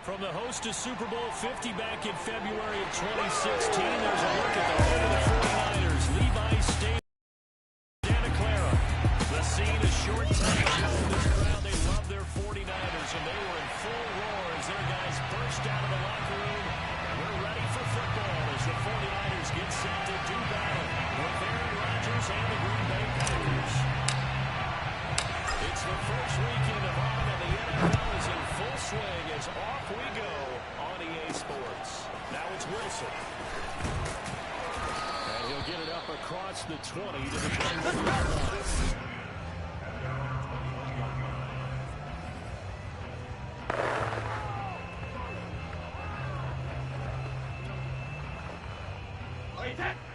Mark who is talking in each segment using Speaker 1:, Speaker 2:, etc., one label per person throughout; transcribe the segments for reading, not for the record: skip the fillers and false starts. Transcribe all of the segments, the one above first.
Speaker 1: From the host to Super Bowl 50 back in February of 2016, there's a look at the home of the 49ers, Levi's Stadium, Santa Clara. The scene a short time ago. This crowd, they love their 49ers, and they were in full roar as their guys burst out of the locker room. And we're ready for football as the 49ers get set to do battle with Aaron Rodgers and the Green Bay Packers. It's the first weekend of autumn, and the NFL is in full swing as off we go on EA Sports. Now it's Wilson. And he'll get it up across the 20 to the 21-yard line.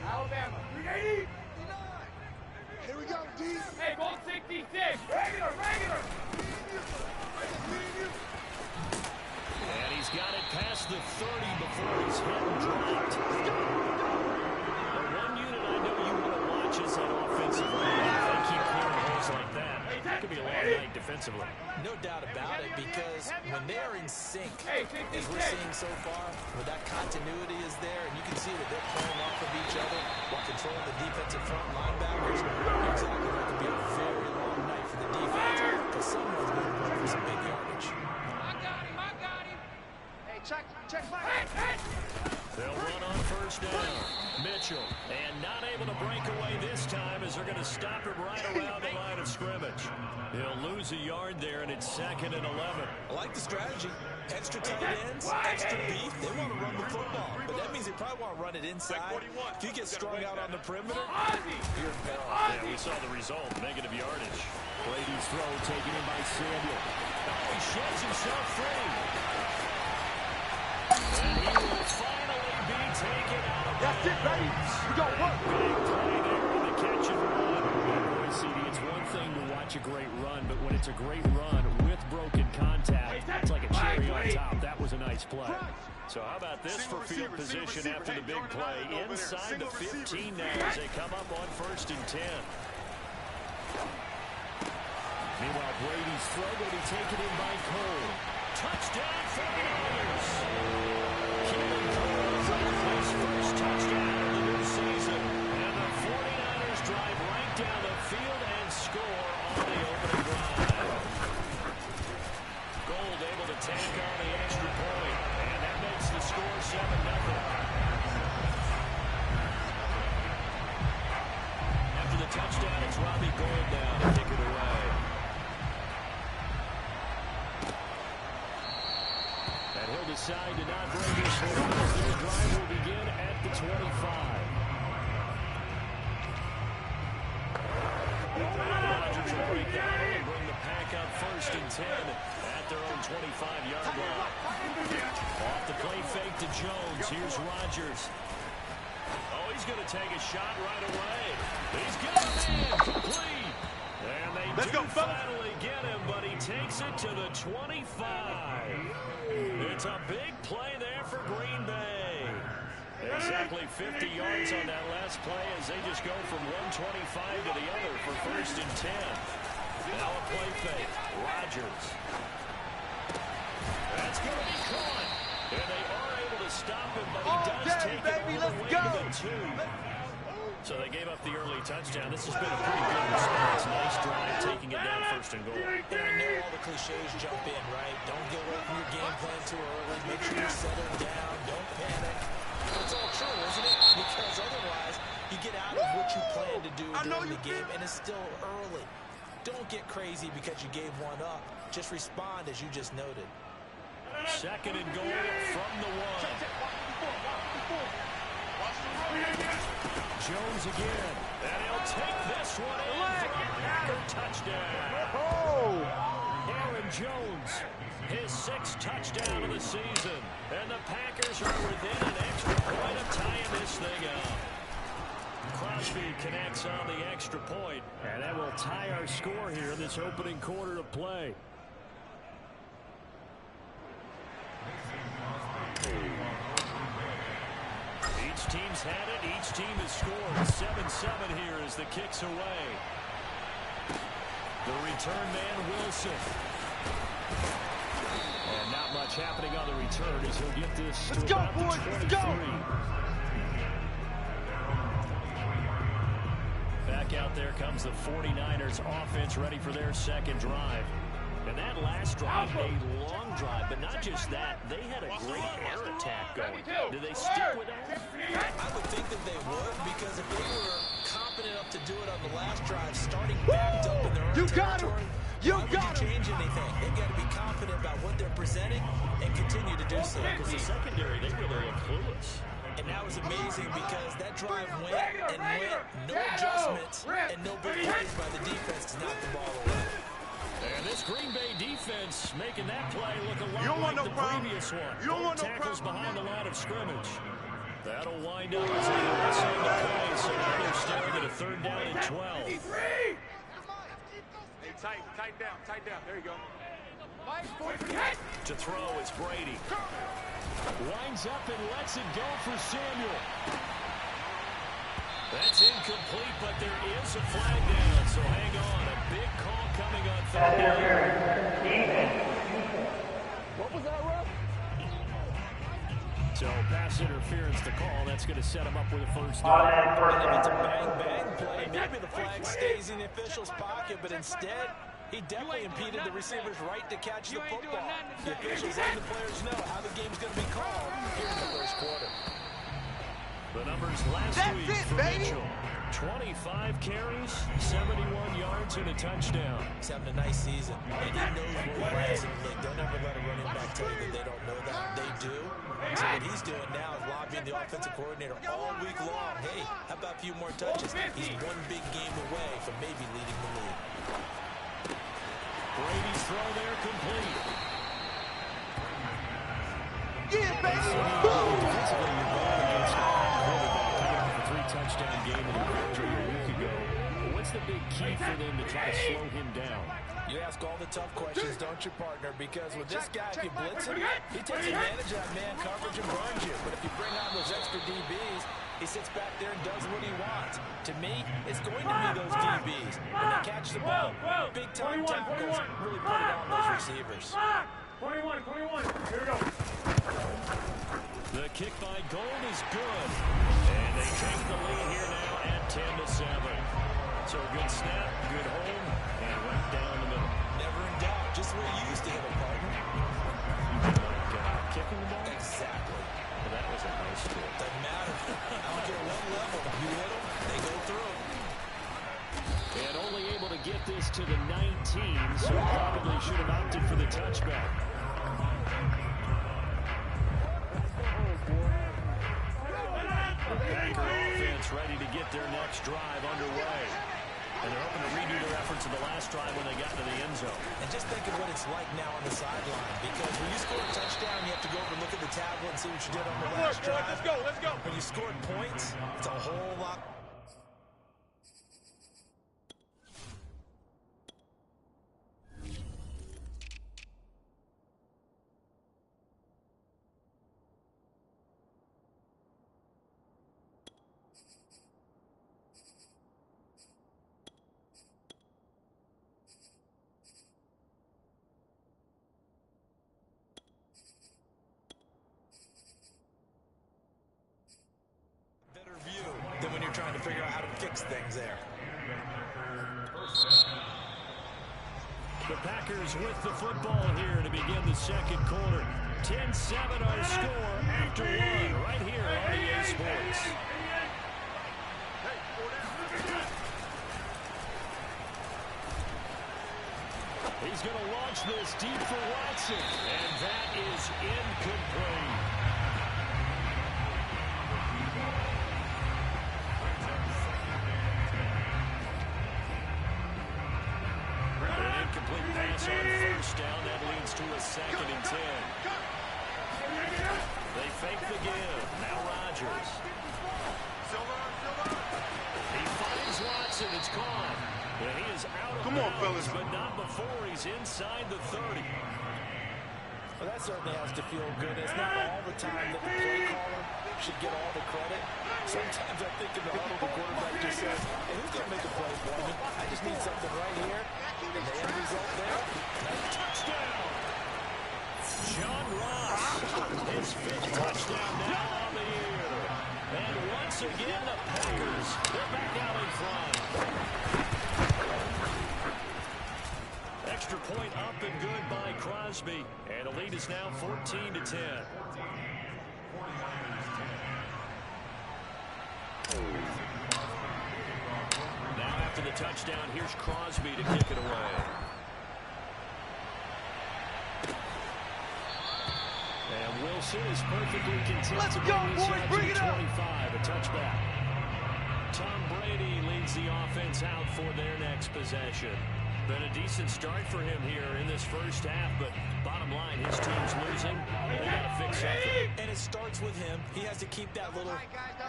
Speaker 2: Alabama, 380.
Speaker 3: Here we go, D.
Speaker 2: Hey, ball 66. Regular.
Speaker 1: And he's got it past the 30 before he's hit and dropped. The one unit I know you want to watch is that offensive line. If they keep clearing holes like that, it could be a long night defensively.
Speaker 4: No doubt about it, because when they're in sync, as we're seeing so far, where that continuity is there, and you can see that they're playing off of each other while controlling the defensive front linebackers, exactly, that could be a very long night for the defense, because someone's going to play for some big yardage.
Speaker 2: I got him. Hey, check my
Speaker 1: They'll run on first down. Mitchell, and not able to break away this time as they're going to stop him right around the line of scrimmage. He'll lose a yard there, and it's 2nd and 11.
Speaker 4: I like the strategy. Extra tight ends, extra beef. They want to run the football, but that means they probably want to run it inside. If you get strung out on the perimeter, you're in peril.
Speaker 1: Yeah, we saw the result, negative yardage. Brady's throw taken in by Samuel. Oh, he sheds himself free. And he will finally be taken out of
Speaker 3: That's it, baby. We got work.
Speaker 1: Big play there on the catch and run. Boy, CD, it's one thing to watch a great run, but when it's a great run with broken contact, it's like a cherry on top. That was a nice play. So how about this for field position after the big play? Inside the 15 now as they come up on 1st and 10. Meanwhile, Brady's throw will be taken in by Cole. Touchdown 49ers! Keelan Cole's his first touchdown of the new season. And the 49ers drive right down the field and score on the opening drive. Gold able to take on the extra point. And that makes the score 7-0. After the touchdown, it's Robbie Gould now to kick it away. And he'll decide to not bring this one as their drive will begin at the 25. Rodgers will break down and bring the pack up 1st and 10 at their own 25-yard line. Off the play fake to Jones. Here's Rodgers. Oh, he's going to take a shot right away. He's got a man complete. And they finally get him, but he takes it to the 25. It's a big play there for Green Bay. Exactly 50 yards on that last play as they just go from 125 to the other for 1st and 10. Now a play fake. Rodgers. That's going to be caught. And they are able to stop him, but he does take it all the way to the 2. So they gave up the early touchdown. This has been a pretty good response. Nice drive, taking it down 1st and goal.
Speaker 4: And I know all the cliches jump in, right? Don't get away from your game plan too early. Make sure you settle down. Don't panic. It's all true, isn't it? Because otherwise, you get out of what you plan to do during the game, and it's still early. Don't get crazy because you gave one up. Just respond as you just noted.
Speaker 1: 2nd and goal from the 1. Jones again, and he'll take this one in for a Packer touchdown. Aaron Jones, his 6th touchdown of the season, and the Packers are within an extra point of tying this thing up. Crosby connects on the extra point, and that will tie our score here in this opening quarter of play. Each team's had it. Each team has scored. 7-7 here as the kick's away. The return man, Wilson. And not much Watch happening on the return as he'll get this
Speaker 3: Let's
Speaker 1: to
Speaker 3: go,
Speaker 1: about
Speaker 3: boys.
Speaker 1: the 23.
Speaker 3: Let's go.
Speaker 1: Back out there comes the 49ers offense ready for their second drive. And that last drive, a long drive, but not just that. They had a great air attack going. Do they stick with that?
Speaker 4: I would think that they would, because if they were confident enough to do it on the last drive, starting backed up in their own territory, why would you change anything? They've got to be confident about what they're presenting and continue to do so.
Speaker 1: Because the secondary, they really look clueless.
Speaker 4: And that was amazing because that drive went and went, no adjustments, and no big plays by the defense to knock the ball away.
Speaker 1: And this Green Bay defense making that play look a lot like the previous one.
Speaker 3: You don't want no
Speaker 1: tackles
Speaker 3: problem.
Speaker 1: behind the line of scrimmage. That'll wind up as they rest on the play, so now they're staring at a 3rd down and 12.
Speaker 2: Hey, tight down. There you go.
Speaker 1: To throw, it's Brady. Winds up and lets it go for Samuel. That's incomplete, but there is a flag down, so hang on. A big call coming on 3rd down.
Speaker 3: What was that, ref?
Speaker 1: So pass interference to call. That's going to set him up with a 1st down.
Speaker 4: And if it's a bang-bang play, maybe the flag stays in the official's pocket, but instead, he definitely impeded the receiver's right to catch the football. The officials and the players know how the game's going to be called here in the 1st quarter.
Speaker 1: The numbers last week for Mitchell. 25 carries, 71 yards, and a touchdown.
Speaker 4: He's having a nice season, and he knows where he lands in the league. Don't ever let a running back tell you that they don't know that. They do. So what he's doing now is lobbying the offensive coordinator all week long. Hey, how about a few more touches? He's one big game away from maybe leading the league.
Speaker 1: Brady's throw there complete.
Speaker 3: Yeah, baby.
Speaker 1: Defensively, you're going against a quarterback coming off a 3-touchdown game with a victory a week ago. What's the big key for them to try to slow him down?
Speaker 4: You ask all the tough questions, don't you, partner? Because with this guy, if you blitz him, he takes advantage of that man coverage and burns you. But if you bring on those extra DBs, he sits back there and does what he wants. To me, it's going to be those DBs. When they catch the ball, big-time tackles really put it on those receivers.
Speaker 2: 21. Here we go.
Speaker 1: The kick by Gold is good. And they take the lead here now at 10-7. So a good snap, good hold, and went down the middle.
Speaker 4: Never in doubt. Just where you used to hit a partner.
Speaker 1: Like kicking the ball?
Speaker 4: Exactly.
Speaker 1: Well, that was a nice kick.
Speaker 4: Doesn't matter. I don't care what level. You hit them, they go through.
Speaker 1: And only able to get this to the 19, so probably should have opted for the touchback. Packer offense ready to get their next drive underway. And they're hoping to redo their efforts of the last drive when they got to the end zone.
Speaker 4: And just think of what it's like now on the sideline. Because when you score a touchdown, you have to go over and look at the tablet and see what you did on the last drive.
Speaker 2: Let's go.
Speaker 4: When you scored points, it's a whole lot. Than when you're trying to figure out how to fix things there.
Speaker 1: The Packers with the football here to begin the second quarter. 10-7 our score after one right here on EA Sports. He's going to launch this deep for Watson, and that is incomplete. Incomplete pass on 1st down. That leads to a 2nd and 10. They fake the give. Now Rodgers. He finds Watson. It's caught. And he is out of bounds,
Speaker 3: fellas.
Speaker 1: but not before he's inside the 30.
Speaker 4: Well, that certainly has to feel good. It's not all the time that the play caller should get all the credit. Sometimes I think in the huddle, the quarterback just says, hey, who's going to make a play for me? I just need something right here. And the end result there, nice touchdown.
Speaker 1: John his 5th touchdown now on the year. And once again, the Packers, they're back out in front. Extra point up and good by Crosby. And the lead is now 14-10. Now after the touchdown, here's Crosby to kick it away. And Wilson is perfectly content
Speaker 3: Let's
Speaker 1: to
Speaker 3: go,
Speaker 1: bring this
Speaker 3: boys,
Speaker 1: out
Speaker 3: bring
Speaker 1: to
Speaker 3: it up.
Speaker 1: 25, a touchback. Tom Brady leads the offense out for their next possession. Been a decent start for him here in this first half, but bottom line, his team's losing. They got to fix something.
Speaker 4: And it starts with him. He has to keep that little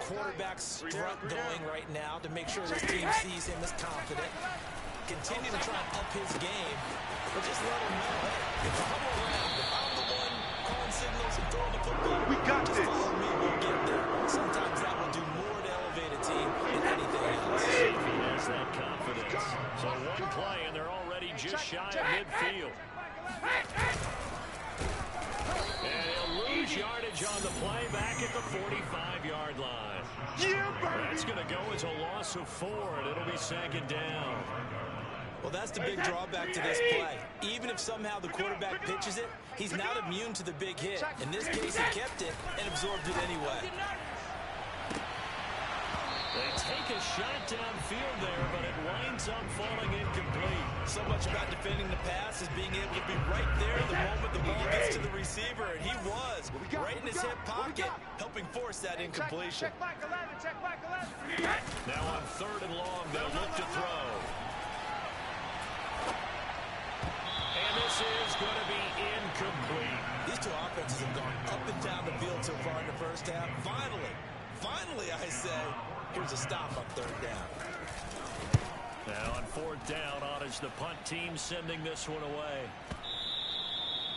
Speaker 4: quarterback strut going right now to make sure his team sees him as confident. Continue to try and up his game, but just let him know, hey, if I'm around, if I'm the one calling signals and throwing the football,
Speaker 3: We got
Speaker 4: just
Speaker 3: this.
Speaker 4: follow me, we'll get there. Sometimes that will do more to elevate a team than anything else.
Speaker 1: He has that confidence. So one play, and they're already just shy of midfield. And he'll lose yardage on the play back at the 45-yard line. That's going to go as a loss of 4, and it'll be 2nd down.
Speaker 4: Well, that's the big drawback to this play. Even if somehow the quarterback pitches it, he's not immune to the big hit. In this case, he kept it and absorbed it anyway.
Speaker 1: They take a shot downfield there, but it winds up falling incomplete.
Speaker 4: So much about defending the pass is being able to be right there the moment the ball gets to the receiver, and he was right in his hip pocket, helping force that incompletion.
Speaker 2: Check back 11, check back 11.
Speaker 1: Now on 3rd and long, they'll look to throw. And this is going to be incomplete.
Speaker 4: These two offenses have gone up and down the field so far in the first half. Finally, I say, here's a stop on 3rd down.
Speaker 1: Now on 4th down, Otter's the punt team sending this one away.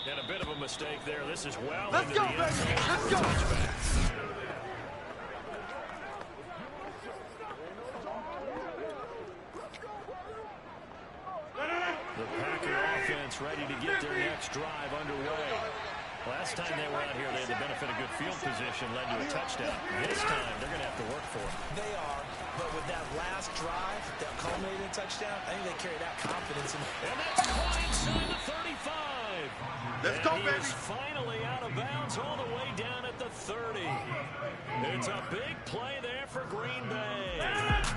Speaker 1: And a bit of a mistake there. This is well
Speaker 3: Let's
Speaker 1: into
Speaker 3: go,
Speaker 1: the end
Speaker 3: baby.
Speaker 1: zone.
Speaker 3: Let's go.
Speaker 1: Touchback. The Packer offense ready to get their next drive underway. Last time they were out here, they had the benefit of good field position, led to a touchdown. This time, they're going to have to work for it.
Speaker 4: They are, but with that last drive, that culminating touchdown, I think they carry that confidence.
Speaker 1: And that's caught inside the 35.
Speaker 3: Let's
Speaker 1: and
Speaker 3: go,
Speaker 1: he
Speaker 3: baby.
Speaker 1: is finally out of bounds all the way down at the 30. It's a big play there for Green Bay.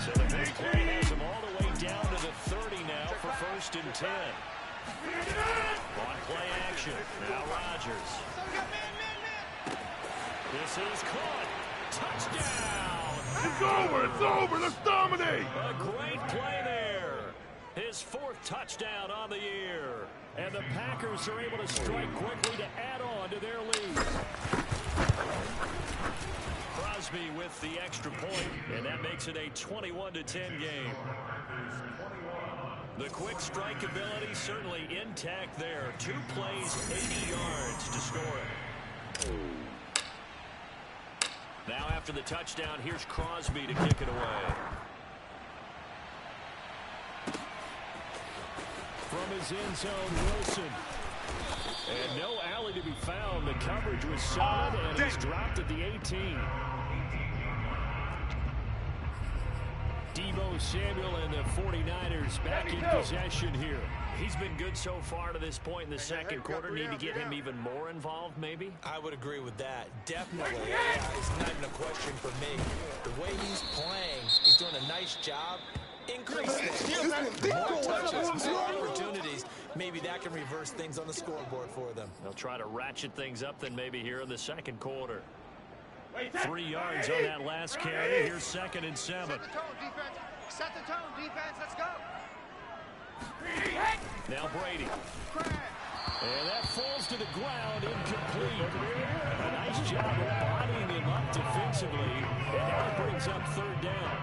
Speaker 1: So the big play has him all the way down to the 30 now for 1st and 10. On play action. Now Rodgers. This is caught. Touchdown.
Speaker 3: It's over. Let's dominate.
Speaker 1: A great play there. His 4th touchdown on the year. And the Packers are able to strike quickly to add on to their lead. Crosby with the extra point, and that makes it a 21-10 game. The quick strike ability certainly intact there. 2 plays, 80 yards to score it. Now after the touchdown, here's Crosby to kick it away. From his end zone, Wilson. And no alley to be found. The coverage was solid, and it's dropped at the 18. Deebo Samuel and the 49ers back in possession here. He's been good so far to this point in the second quarter. Need to get him even more involved, maybe?
Speaker 4: I would agree with that. Definitely. It's not even a question for me. The way he's playing, he's doing a nice job. Increase things. More touches, more opportunities. Maybe that can reverse things on the scoreboard for them.
Speaker 1: They'll try to ratchet things up then maybe here in the second quarter. 3 yards on that last carry. Here's 2nd and 7.
Speaker 2: Set the tone, defense. Set the tone, defense. Let's go.
Speaker 1: Now Brady. And that falls to the ground, incomplete. A nice job of bodying him up defensively. And now it brings up 3rd down.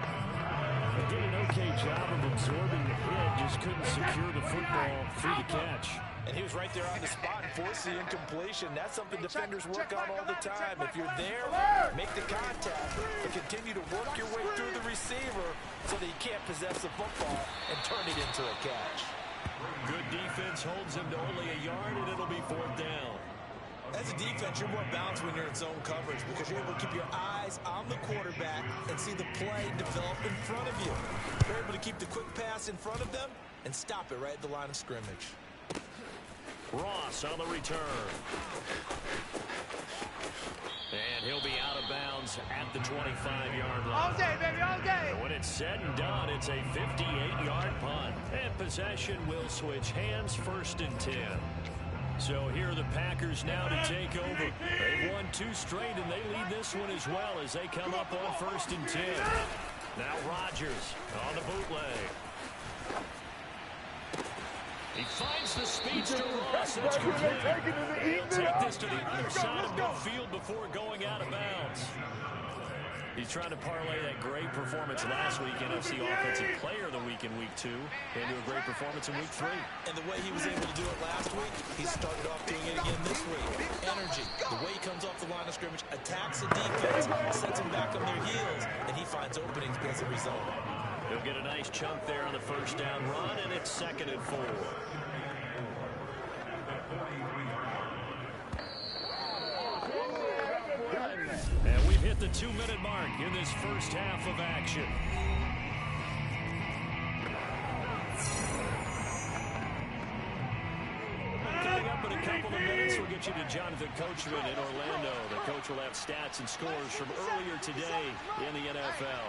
Speaker 1: They did an okay job of absorbing the hit, just couldn't secure the football through the catch.
Speaker 4: And he was right there on the spot and forced the incompletion. That's something defenders work on all the time. If you're there, make the contact, but continue to work your way through the receiver so that you can't possess the football and turn it into a catch.
Speaker 1: Good defense holds him to only a yard, and it'll be 4th down.
Speaker 4: As a defense, you're more balanced when you're in zone coverage because you're able to keep your eyes on the quarterback and see the play develop in front of you. You're able to keep the quick pass in front of them and stop it right at the line of scrimmage.
Speaker 1: Ross on the return. And he'll be out of bounds at the 25-yard line.
Speaker 2: All day, baby, all day.
Speaker 1: And when it's said and done, it's a 58-yard punt. And possession will switch hands, 1st and 10. So here are the Packers now to take over. They've won 2 straight, and they lead this one as well as they come up on 1st and 10. Now Rodgers on the bootleg. He finds the speedster Ross. That's complete. He'll take this to the other side of midfield before going out of bounds. He's trying to parlay that great performance last week, NFC Offensive Player of the Week in Week 2, into a great performance in Week 3.
Speaker 4: And the way he was able to do it last week, he started off doing it again this week. Energy, the way he comes off the line of scrimmage, attacks the defense, sets them back on their heels, and he finds openings as a result.
Speaker 1: He'll get a nice chunk there on the 1st down run, and it's 2nd and 4. And we've hit the 2-minute mark in this first half of action. Coming up in a couple of minutes, we'll get you to Jonathan Coachman in Orlando. The coach will have stats and scores from earlier today in the NFL.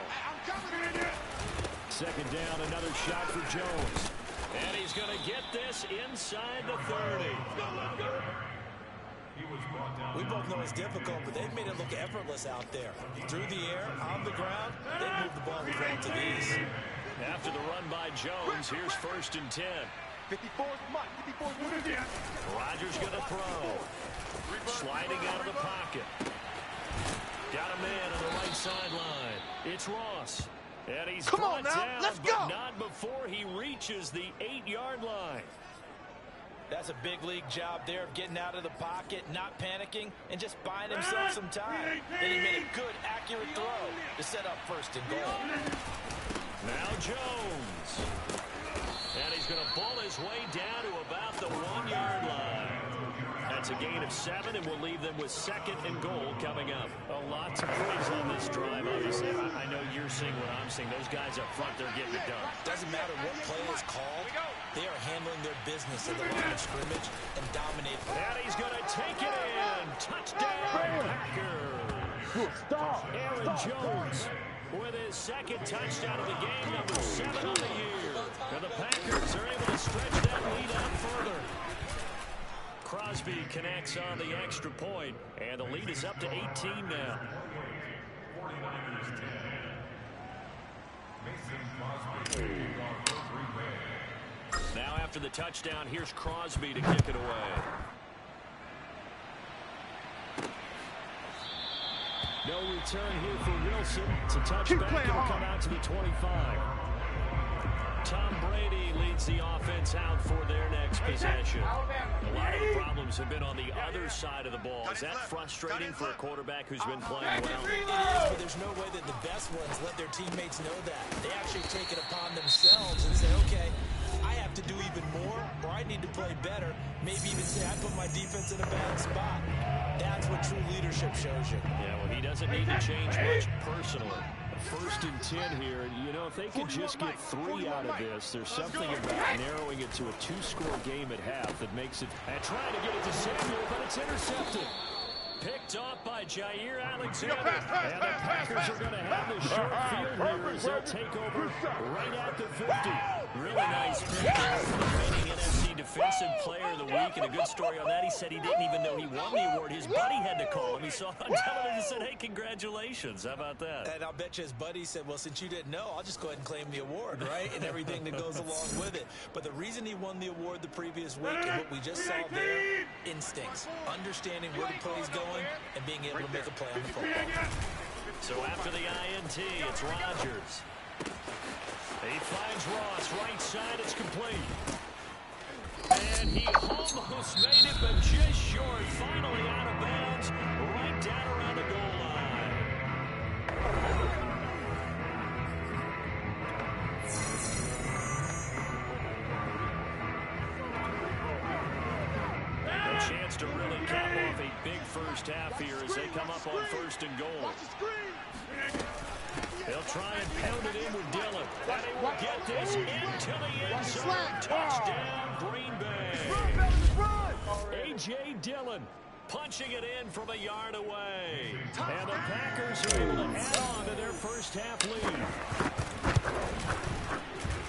Speaker 1: 2nd down, another shot for Jones. And he's going to get this inside the 30.
Speaker 4: We both know it's difficult, but they've made it look effortless out there. Through the air, on the ground, they move the ball with relative ease.
Speaker 1: After the run by Jones, here's 1st and 10.
Speaker 2: 54's mine. 54's mine.
Speaker 1: Rodgers going to throw. Sliding out of the pocket. Got a man on the right sideline. It's Ross. And he's brought down, but not before he reaches the 8-yard line.
Speaker 4: That's a big league job there of getting out of the pocket, not panicking, and just buying himself some time. Then he made a good, accurate throw to set up 1st and goal.
Speaker 1: Now Jones. And he's going to pull his way down to about the 1-yard line. That's a gain of 7, and we'll leave them with 2nd and goal coming up. A lot to praise on this drive, obviously. I know you're seeing what I'm seeing. Those guys up front, they're getting it done.
Speaker 4: Doesn't matter what play is called. They are handling their business at the line of scrimmage and dominating.
Speaker 1: And he's going to take it in. Touchdown, Packers. Aaron Jones with his 2nd touchdown of the game, number 7 on the year. And the Packers are able to stretch that lead out further. Crosby connects on the extra point, and the lead is up to 18 now. Now after the touchdown, here's Crosby to kick it away. No return here for Wilson. It's a touchback. It'll come out to the 25. Tom Brady leads the offense out for their next possession. A lot of the problems have been on the other side of the ball. Is that frustrating for a quarterback who's been playing well?
Speaker 4: It is, but there's no way that the best ones let their teammates know that. They actually take it upon themselves and say, okay, I have to do even more, or I need to play better. Maybe even say I put my defense in a bad spot. That's what true leadership shows you.
Speaker 1: Yeah, well, he doesn't need to change much personally. 1st and 10 here. You know, if they could just get 3 out of this, there's something about narrowing it to a 2-score game at half that makes it. And trying to get it to Samuel, but it's intercepted. Picked off by Jair Alexander. And the Packers are going to have the short field here as they'll take over right at the 50. Really nice pick for the reigning NFC Defensive Player of the Week. And a good story on that, he said he didn't even know he won the award. His buddy had to call him. He saw it on television and said, hey, congratulations. How about that?
Speaker 4: And I'll bet you his buddy said, well, since you didn't know, I'll just go ahead and claim the award, right? And everything that goes along with it. But the reason he won the award the previous week and what we just saw there, instincts, understanding where the play's going, and being able to make a play on the football.
Speaker 1: So after the INT, it's Rodgers. He finds Ross, right side, it's complete. And he almost made it, but just short. Finally out of bounds, right down around the goal line. A chance to really cap off a first half here as they come up on 1st and goal. They'll try and pound it in with Dillon. And he will get this into the end zone. Touchdown, Green Bay. A.J. Dillon punching it in from a yard away. And the Packers are able to add on to their first half lead.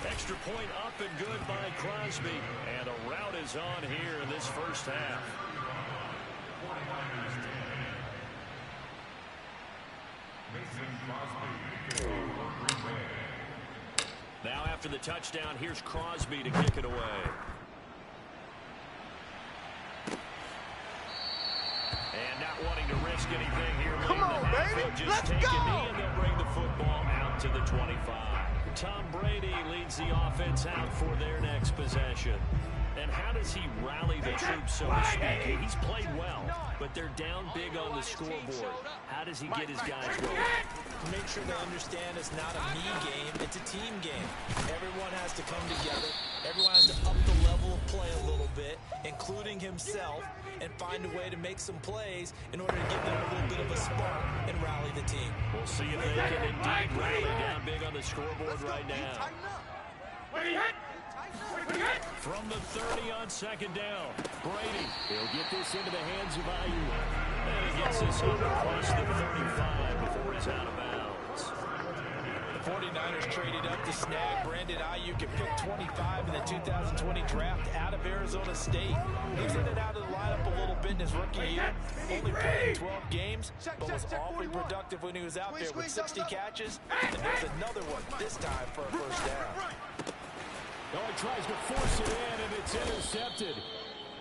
Speaker 1: Extra point up and good by Crosby. And a rout is on here in this first half. Now after the touchdown, here's Crosby to kick it away. And not wanting to risk anything here.
Speaker 3: Come on, baby.
Speaker 1: Just
Speaker 3: Let's
Speaker 1: take
Speaker 3: go.
Speaker 1: a knee and they'll bring the football out to the 25. Tom Brady leads the offense out for their next possession. And how does he rally the troops, so to speak? He's played well, but they're down big on the scoreboard. How does he get his guys going?
Speaker 4: Make sure they understand it's not a me game, it's a team game. Everyone has to come together. Everyone has to up the level of play a little bit, including himself, and find a way to make some plays in order to give them a little bit of a spark and rally the team.
Speaker 1: We'll see if they can indeed rally down big on the scoreboard right now. From the 30 on 2nd down, Brady. He'll get this into the hands of Ayuk. And he gets this over across the 35 before he's out of bounds.
Speaker 4: The 49ers traded up to snag Brandon Ayuk at pick 25 in the 2020 draft out of Arizona State. He's in and out of the lineup a little bit in his rookie year. Only played in 12 games, but was awfully productive when he was out there with 60 catches. And there's another one, this time for a first down.
Speaker 1: Oh, he tries to force it in, and it's intercepted.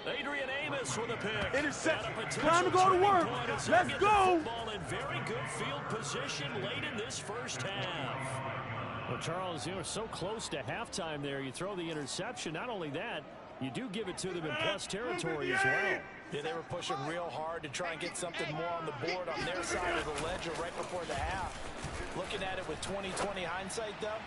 Speaker 1: Adrian Amos with a pick.
Speaker 3: Interception. Time to go to work. Let's go.
Speaker 1: Ball in very good field position late in this first half. Well, Charles, you know, so close to halftime there. You throw the interception. Not only that, you do give it to them in plus territory as well.
Speaker 4: Yeah, they were pushing real hard to try and get something more on the board on their side of the ledger right before the half. Looking at it with 20/20 hindsight, though,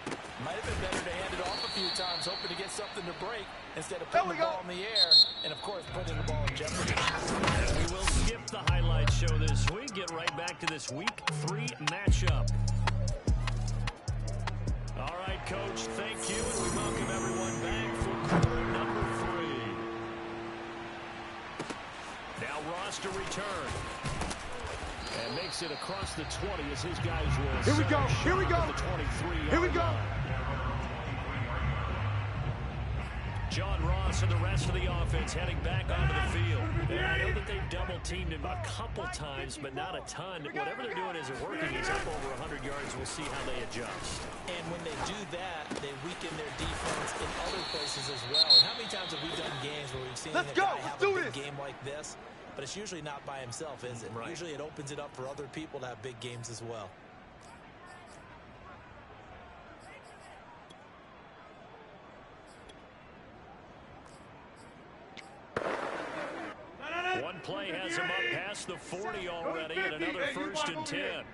Speaker 4: might have been better to hand it off a few times, hoping to get something to break instead of putting the ball in the air and, of course, putting the ball in jeopardy.
Speaker 1: And we will skip the highlight show this week. Get right back to this Week 3 matchup. All right, Coach, thank you, and we welcome everyone back for quarter number 3. Now Ross to return. And makes it across the 20 as his guys will.
Speaker 3: Here we go. Here we go.
Speaker 1: The 23.
Speaker 3: Here we go.
Speaker 1: John Ross and the rest of the offense heading back onto the field. And I know that they've double-teamed him a couple times, but not a ton. Whatever they're doing isn't working. He's up over 100 yards. We'll see how they adjust.
Speaker 4: And when they do that, they weaken their defense in other places as well. And how many times have we done games where we've seen a guy have a big game like this? But it's usually not by himself, is it? Right. Usually it opens it up for other people to have big games as well.
Speaker 1: One play has him up past the 40 already, and another 1st and 10.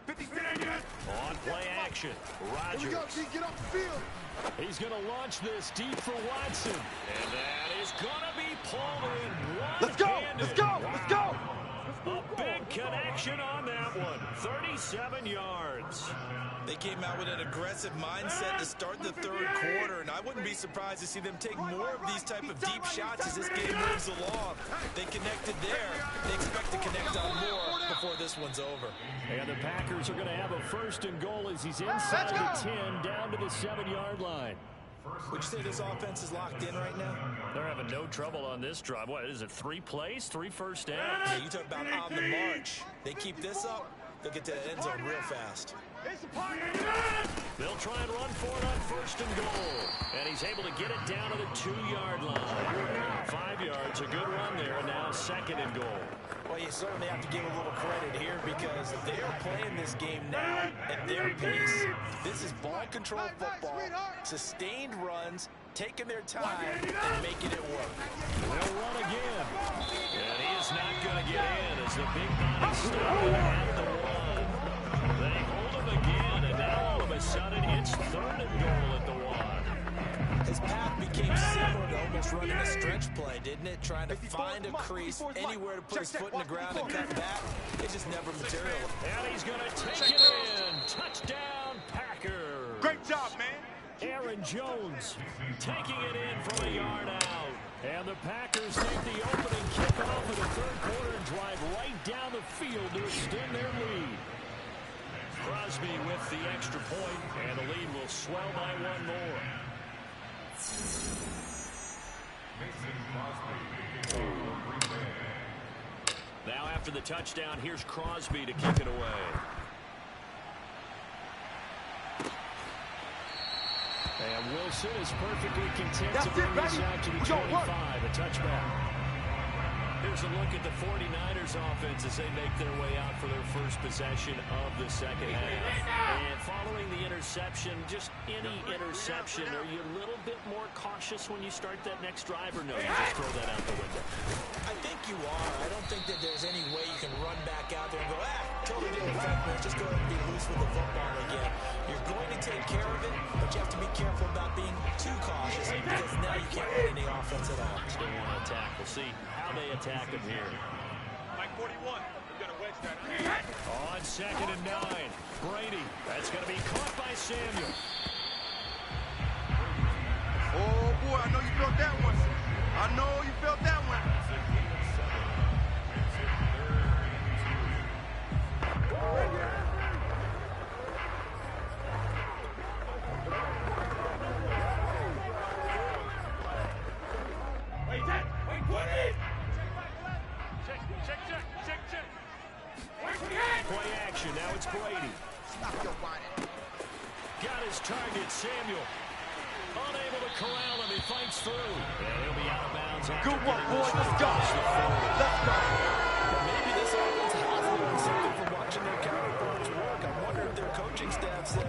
Speaker 1: On play action, Rodgers.
Speaker 3: Get off the field.
Speaker 1: He's going to launch this deep for Watson. And that is going to be pulled in one-handed.
Speaker 3: Let's go. Let's go. Let's go.
Speaker 1: A big connection on that one. 37 yards.
Speaker 4: They came out with an aggressive mindset to start the 3rd quarter, and I wouldn't be surprised to see them take more of these type of deep shots as this game moves along. They connected there. They expect to connect on more before this one's over.
Speaker 1: And the Packers are going to have a 1st and goal as he's inside the 10 down to the 7-yard line.
Speaker 4: Would you say this offense is locked in right now?
Speaker 1: They're having no trouble on this drive. What is it, 3 plays, 3 first downs?
Speaker 4: Yeah, you talk about on the march. They keep this up, they'll get to the end zone real fast.
Speaker 1: They'll try and run for it on 1st and goal. And he's able to get it down to the 2-yard line. 5 yards, a good run there, and now 2nd and goal.
Speaker 4: Well, you certainly have to give a little credit here because they are playing this game now at their pace. This is ball control football, sustained runs, taking their time and making it work.
Speaker 1: They'll run again. And he is not going to get in as the big body started at the 1. They hold him again, and now all of a sudden it's 3rd and goal at the 1.
Speaker 4: His path became similar to almost running a stretch play, didn't it? Trying to find a crease, anywhere to put his foot in the ground and cut back. It just never materialized.
Speaker 1: And he's going to take it in. Touchdown, Packers.
Speaker 3: Great job, man.
Speaker 1: Aaron Jones taking it in from a yard out. And the Packers take the opening kickoff of the third quarter and drive right down the field to extend their lead. Crosby with the extra point, and the lead will swell by one more. Now after the touchdown, here's Crosby to kick it away. And Wilson is perfectly content to bring this out to the 25, a touchback. Here's a look at the 49ers offense as they make their way out for their first possession of the second half. And following the interception, just any interception, are you a little bit more cautious when you start that next drive, or no, you just throw that out the window?
Speaker 4: I think you are. I don't think that there's any way you can run back out there and go, totally didn't affect me. Let's just go ahead and be loose with the football again. You're going to take care of it, but you have to be careful about being too cautious because now you can't run any offense at all.
Speaker 1: Still want to attack. We'll see how they attack him here.
Speaker 3: Mike 41. You got to wedge that.
Speaker 1: On 2nd and 9. Brady. That's going to be caught by Samuel.
Speaker 3: Oh, boy, I know you felt that one. I know you felt that one.
Speaker 1: Play action. Now it's Brady.
Speaker 3: Stop your whining.
Speaker 1: Got his target, Samuel. Unable to corral him. He fights through. And he'll be out of bounds.
Speaker 3: Good one, boy. Let's go. Let's go.
Speaker 4: Maybe this offense has learned something from watching their counterparts work. I wonder if their coaching staff said,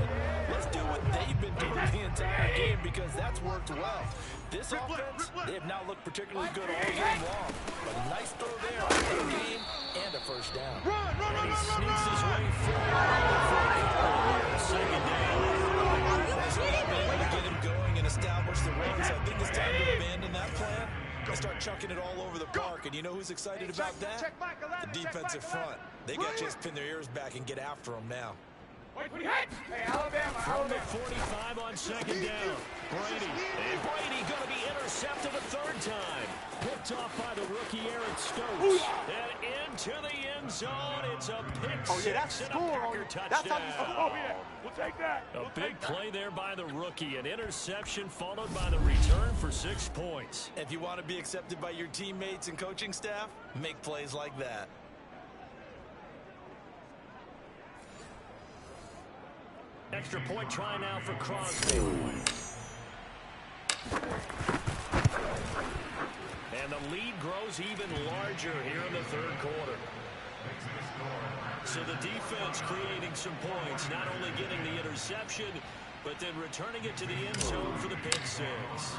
Speaker 4: let's do what they've been doing the entire game because that's worked well. This offense, they have not looked particularly good all game long. But a nice throw there, a game and a first down.
Speaker 1: And he sneaks his way forward. Second down.
Speaker 4: Able to get him going and establish the run, so I think it's time to abandon that plan and start chucking it all over the park. And you know who's excited about that? The defensive front. They got to just pin their ears back and get after them now.
Speaker 1: From the 45 on 2nd down. Brady. And Brady going to be intercepted a third time. Picked off by the rookie Aaron Stokes. And into the end zone. It's a pick six and a Packer touchdown.
Speaker 3: We'll take that.
Speaker 1: A big play there by the rookie. An interception followed by the return for 6 points.
Speaker 4: If you want to be accepted by your teammates and coaching staff, make plays like that.
Speaker 1: Extra point try now for Crosby. And the lead grows even larger here in the third quarter. So the defense creating some points, not only getting the interception, but then returning it to the end zone for the pick six.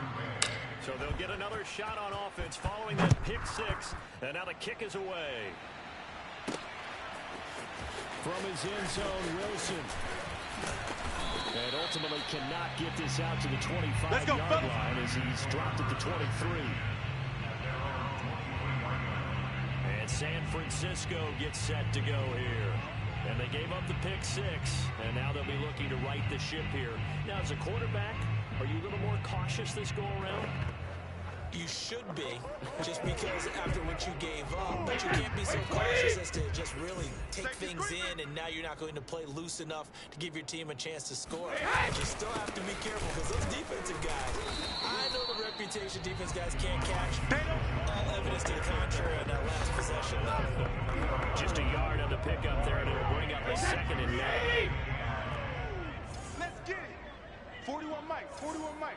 Speaker 1: So they'll get another shot on offense following that pick six. And now the kick is away. From his end zone, Wilson. And ultimately cannot get this out to the 25-yard line as he's dropped at the 23. And San Francisco gets set to go here. And they gave up the pick six, and now they'll be looking to right the ship here. Now, as a quarterback, are you a little more cautious this go-around?
Speaker 4: You should be, just because after what you gave up, but you can't be so cautious as to just really take things in, and now you're not going to play loose enough to give your team a chance to score. But you still have to be careful because those defensive guys, I know the reputation defense guys can't catch. All evidence to the contrary on that last possession.
Speaker 1: Just a yard on the pickup there, and it'll bring up a 2nd and 9.
Speaker 3: Let's get it. 41 Mike,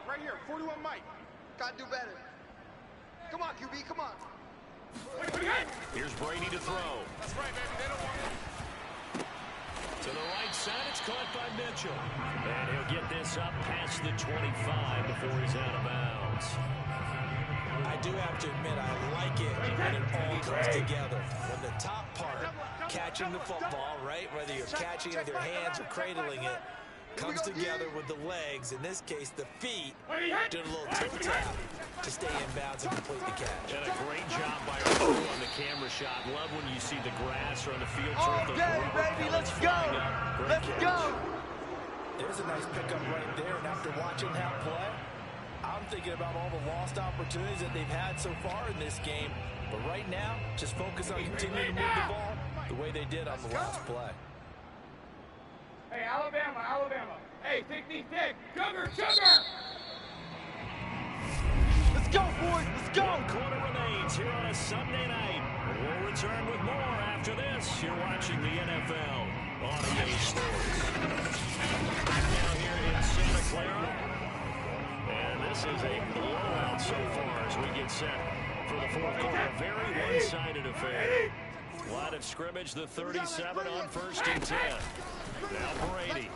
Speaker 3: right here, 41 Mike. Gotta do better. Come on, QB, come on.
Speaker 1: Here's Brady to throw.
Speaker 3: That's right, baby. They don't want it.
Speaker 1: To the right side, it's caught by Mitchell. And he'll get this up past the 25 before he's out of bounds.
Speaker 4: I do have to admit, I like it when it all comes together. When the top part, catching the football, right? Whether you're catching it with your hands or cradling it, Comes together with the legs, in this case the feet, doing a little tip tap to stay in bounds and complete the catch.
Speaker 1: And a great job by our crew on the camera shot. Love when you see the grass or on the field turf.
Speaker 3: Okay, baby, let's go. Let's go.
Speaker 4: There's a nice pickup right there, and after watching that play, I'm thinking about all the lost opportunities that they've had so far in this game. But right now, just focus on continuing to move the ball the way they did on the last play.
Speaker 2: Hey, Alabama, Alabama. Hey, take these digs. Sugar, sugar.
Speaker 3: Let's go, boys. Let's go.
Speaker 1: 1 quarter remains here on a Sunday night. We'll return with more after this. You're watching the NFL on EA Sports. Now here in Santa Clara. And this is a blowout so far as we get set for the fourth quarter. A very one-sided affair. Line of scrimmage, the 37 on 1st and 10. Now Brady.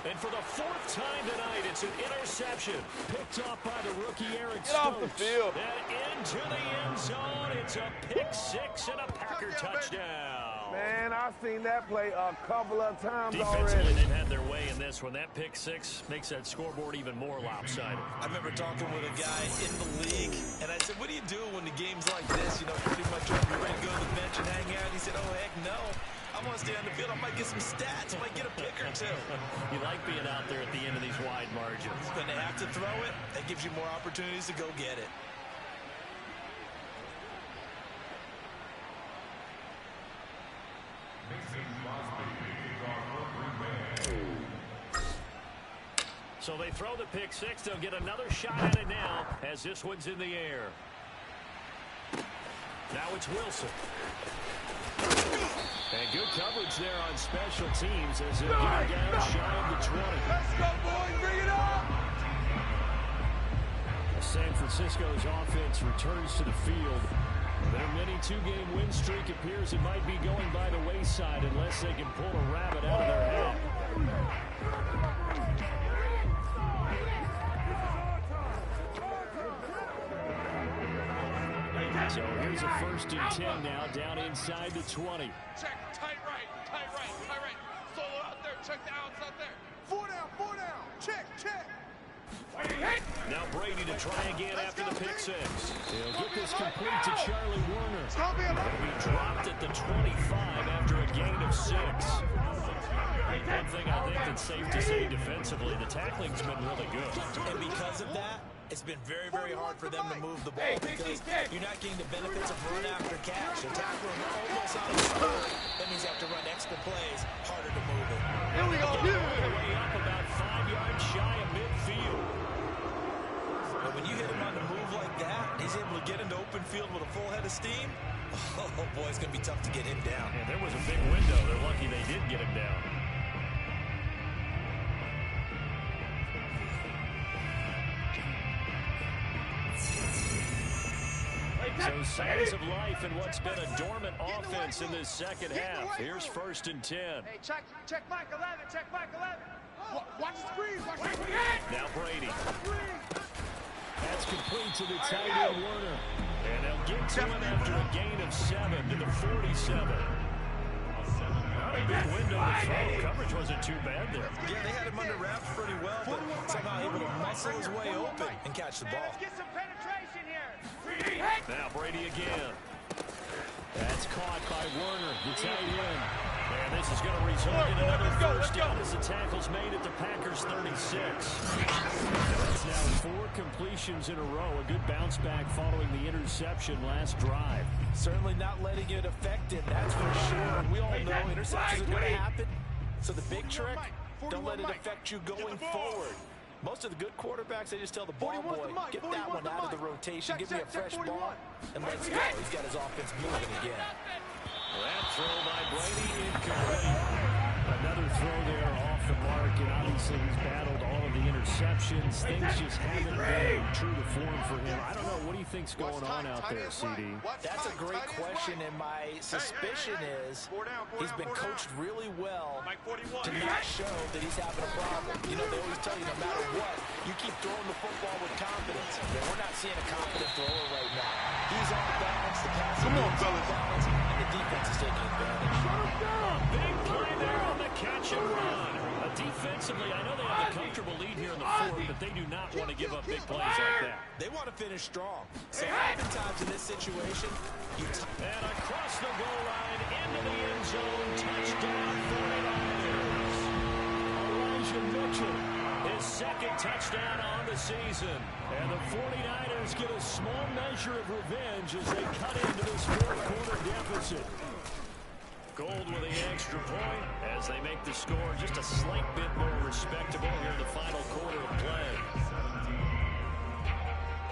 Speaker 1: And for the 4th time tonight, it's an interception. Picked off by the rookie Eric Stokes.
Speaker 3: Get off the field.
Speaker 1: And into the end zone. It's a pick 6 and a Packer touchdown.
Speaker 5: Man, I've seen that play a couple of times
Speaker 1: Defensively,
Speaker 5: already.
Speaker 1: they've had their way in this one. That pick 6 makes that scoreboard even more lopsided.
Speaker 4: I remember talking with a guy in the league, and I said, what do you do when the game's like this? You know, pretty much you're ready to go to the bench and hang out. And he said, oh, heck no. I want to stay on the field. I might get some stats. I might get a pick or two.
Speaker 1: You like being out there at the end of these wide margins.
Speaker 4: When they have to throw it, that gives you more opportunities to go get it.
Speaker 1: So they throw the pick 6. They'll get another shot at it now as this one's in the air. Now it's Wilson. And good coverage there on special teams as they get down shy of the 20.
Speaker 3: Let's go, boys. Bring it up.
Speaker 1: San Francisco's offense returns to the field. Their mini 2-game win streak appears it might be going by the wayside unless they can pull a rabbit out of their hat. So here's a 1st and 10 now, down inside the 20.
Speaker 2: Check, tight right, tight right, tight right. Solo out there, check the outs out there.
Speaker 3: 4 down. Check.
Speaker 1: Now Brady to try again after the pick 6. He'll get this complete to Charlie Warner. He'll be dropped at the 25 after a gain of 6. One thing I think that's safe to say defensively, the tackling's been really good.
Speaker 4: And because of that, it's been very, very hard for them to move the ball because you're not getting the benefits of run after catch. A tackler almost out of the spot. That means you have to run extra plays, harder to move it.
Speaker 3: Here we go.
Speaker 1: All the way up about 5 yards shy of midfield.
Speaker 4: But when you hit him on the move like that, he's able to get into open field with a full head of steam. Oh, boy, it's going to be tough to get him down.
Speaker 1: And there was a big window. They're lucky they did get him down. So signs of life in what's been a dormant offense in this second half. Here's 1st and 10.
Speaker 2: Hey, check Mike 11, check Mike 11.
Speaker 3: Watch the screen.
Speaker 1: Now Brady. That's complete to the tight end Warner. And they'll get to him after a gain of 7 to the 47. Not a big window to throw. Coverage wasn't too bad there.
Speaker 4: Yeah, they had him under wraps pretty well, but somehow able to muscle his way open and catch the ball.
Speaker 2: Let's get some penetration here.
Speaker 1: Now Brady again. That's caught by Warner, the tight end. And this is going to result in another first down as the tackle's made at the Packers' 36. That's now 4 completions in a row. A good bounce back following the interception last drive.
Speaker 4: Certainly not letting it affect him, that's for sure. We all know interceptions are going to happen. So the big trick, don't let it affect you going forward. Most of the good quarterbacks, they just tell the ball boy, get that one out of the rotation, give me a fresh ball, and let's go. He's got his offense moving again.
Speaker 1: That throw by Brady incomplete. Another throw there off the mark, and obviously he's battled all of the interceptions. Things just haven't been true to form for him. I don't know. What do you think's going on out there, CD?
Speaker 4: That's a great question, and my suspicion is he's been coached really well to not show that he's having a problem. You know, they always tell you no matter what, you keep throwing the football with confidence. And we're not seeing a confident thrower right now. He's on balance, the passing game's on balance, and the defense is taking advantage.
Speaker 1: Big play there on the catch and run. A defensive Defensively, I know they have a comfortable lead here in the fourth, but they do not want to give up big plays like that.
Speaker 4: They want to finish strong. So oftentimes in this situation,
Speaker 1: and across the goal line, into the end zone, touchdown 49ers. Elijah Mitchell, his second touchdown on the season. And the 49ers get a small measure of revenge as they cut into this fourth quarter deficit. Gold with the extra point as they make the score just a slight bit more respectable here in the final quarter of play.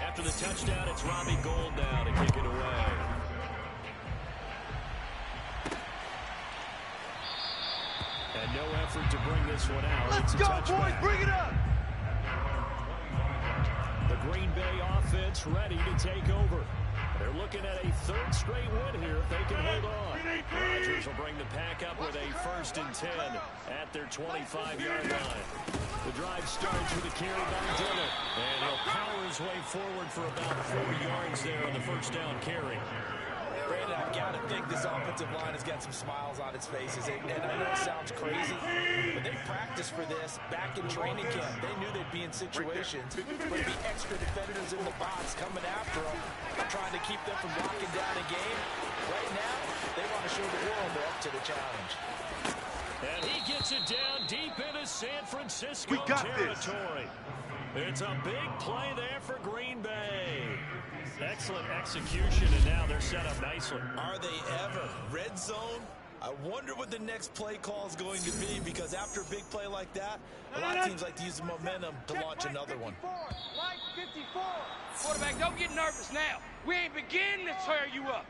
Speaker 1: After the touchdown, it's Robbie Gould now to kick it away. And no effort to bring this one out.
Speaker 3: Let's go, boys. Bring it up.
Speaker 1: The Green Bay offense ready to take over. They're looking at a third straight win here if they can hold on. Rodgers will bring the pack up with a 1st and 10 at their 25-yard line. The drive starts with a carry by Dillon, and he'll power his way forward for about 4 yards there on the first down carry.
Speaker 4: Brandon, I've got to think this offensive line has got some smiles on its faces. And I know it sounds crazy, but they practiced for this back in training camp. They knew they'd be in situations where there'd be extra defenders in the box coming after them, trying to keep them from locking down a game. Right now, they want to show the world they're up to the challenge.
Speaker 1: And he gets it down deep into San Francisco territory. It's a big play there for Green Bay. Excellent execution, and now they're set up nicely.
Speaker 4: Are they ever? Red zone? I wonder what the next play call is going to be, because after a big play like that, a lot of teams like to use the momentum to launch another one.
Speaker 2: Line 54. Quarterback, don't get nervous now. We ain't beginning to tear you up.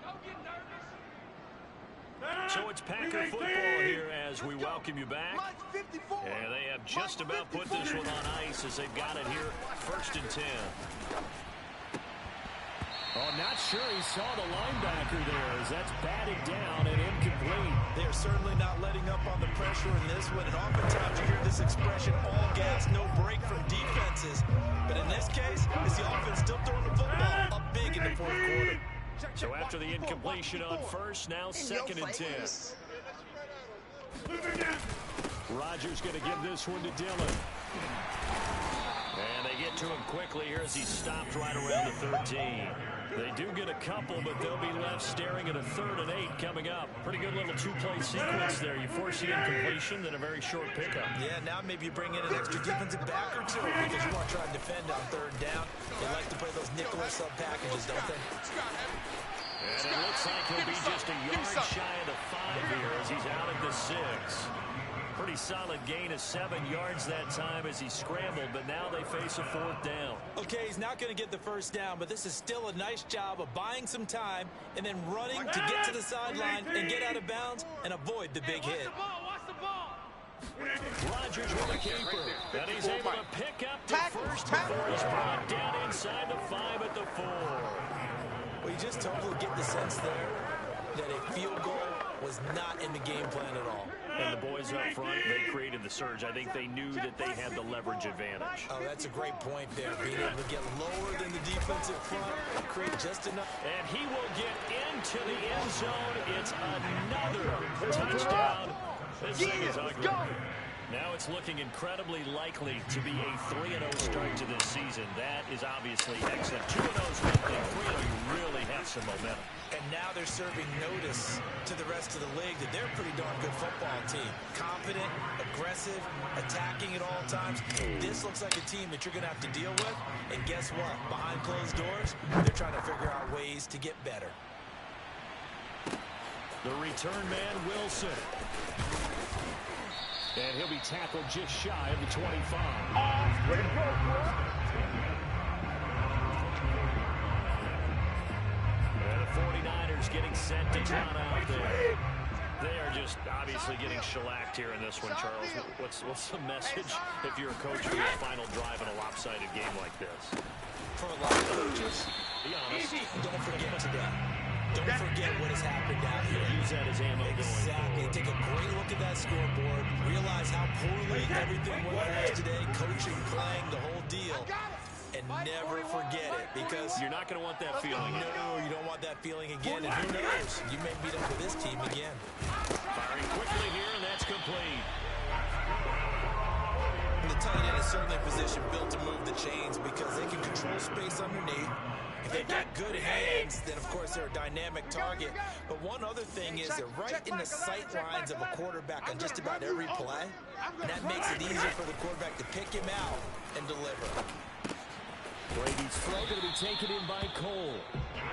Speaker 2: Don't get nervous.
Speaker 1: So it's Packer football here as we welcome you back. And they have just about put this one on ice as they've got it here, 1st and 10. Oh, not sure he saw the linebacker there as that's batted down and incomplete.
Speaker 4: They're certainly not letting up on the pressure in this one, and oftentimes you hear this expression, all gas, no break from defenses. But in this case, it's the offense still throwing the football up big in the fourth quarter.
Speaker 1: So after the incompletion on first, now 2nd and 10. Rodgers going to give this one to Dillon. And they get to him quickly here as he stopped right around the 13. They do get a couple, but they'll be left staring at a 3rd and 8 coming up. Pretty good little two-play sequence there. You force the incompletion, then a very short pickup.
Speaker 4: Yeah, now maybe you bring in an extra defensive back or two because you want to try to defend on 3rd down. They like to play those nickel or sub packages, don't they?
Speaker 1: And it looks like he'll be just a yard shy of the 5 here as he's out at the 6. Pretty solid gain of 7 yards that time as he scrambled, but now they face a 4th down.
Speaker 4: Okay, he's not going to get the 1st down, but this is still a nice job of buying some time and then running to get to the sideline and get out of bounds and avoid the big hit.
Speaker 2: Watch the ball.
Speaker 1: Rodgers with a keeper, and he's able to pick up the first before he's brought down inside the 5 at the 4.
Speaker 4: Well, you just totally get the sense there that a field goal was not in the game plan at all.
Speaker 1: And the boys up front, they created the surge. I think they knew that they had the leverage advantage.
Speaker 4: Oh, that's a great point there. Being able to get lower than the defensive front, create just enough.
Speaker 1: And he will get into the end zone. It's another touchdown. This thing is ugly. Now it's looking incredibly likely to be a 3-0 start to this season. That is obviously excellent. 2-0 is one thing. 3-0, you really have some momentum.
Speaker 4: And now they're serving notice to the rest of the league that they're a pretty darn good football team. Confident, aggressive, attacking at all times. This looks like a team that you're going to have to deal with. And guess what? Behind closed doors, they're trying to figure out ways to get better.
Speaker 1: The return man, Wilson. And he'll be tackled just shy of the 25.
Speaker 5: Way to go, bro.
Speaker 1: And the 49ers getting set to run out there. They are just obviously getting shellacked here in this one, Charles. What's the message if you're a coach for your final drive in a lopsided game like this?
Speaker 4: For a lot of coaches,
Speaker 1: be honest.
Speaker 4: Don't forget today. Don't forget what has happened out here.
Speaker 1: Use that as ammo.
Speaker 4: Exactly. Take a great look at that scoreboard. Realize how poorly everything went for us today. Coaching, playing, the whole deal. And never forget it, because
Speaker 1: you're not going to want that feeling.
Speaker 4: No, you don't want that feeling again. And who knows? You may meet up with this team again.
Speaker 1: Firing quickly here, and that's complete.
Speaker 4: tight end is certainly a position built to move the chains because they can control space underneath. If they've got good hands, then of course they're a dynamic target. But one other thing is they're right in the sight lines of a quarterback on just about every play. And that makes it easier for the quarterback to pick him out and deliver.
Speaker 1: Brady's throw going to be taken in by Cole.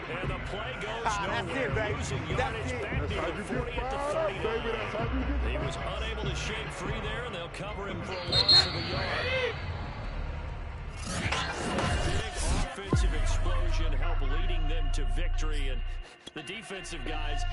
Speaker 1: And the play goes
Speaker 3: That's
Speaker 1: nowhere.
Speaker 3: it, baby.
Speaker 1: Losing
Speaker 3: That's
Speaker 1: yardage
Speaker 3: it.
Speaker 1: back near the 40 at the 39.
Speaker 5: Baby, that's how you get
Speaker 1: He was unable to shake free there, and they'll cover him for a loss of a yard. Big offensive explosion helped leading them to victory, and the defensive guys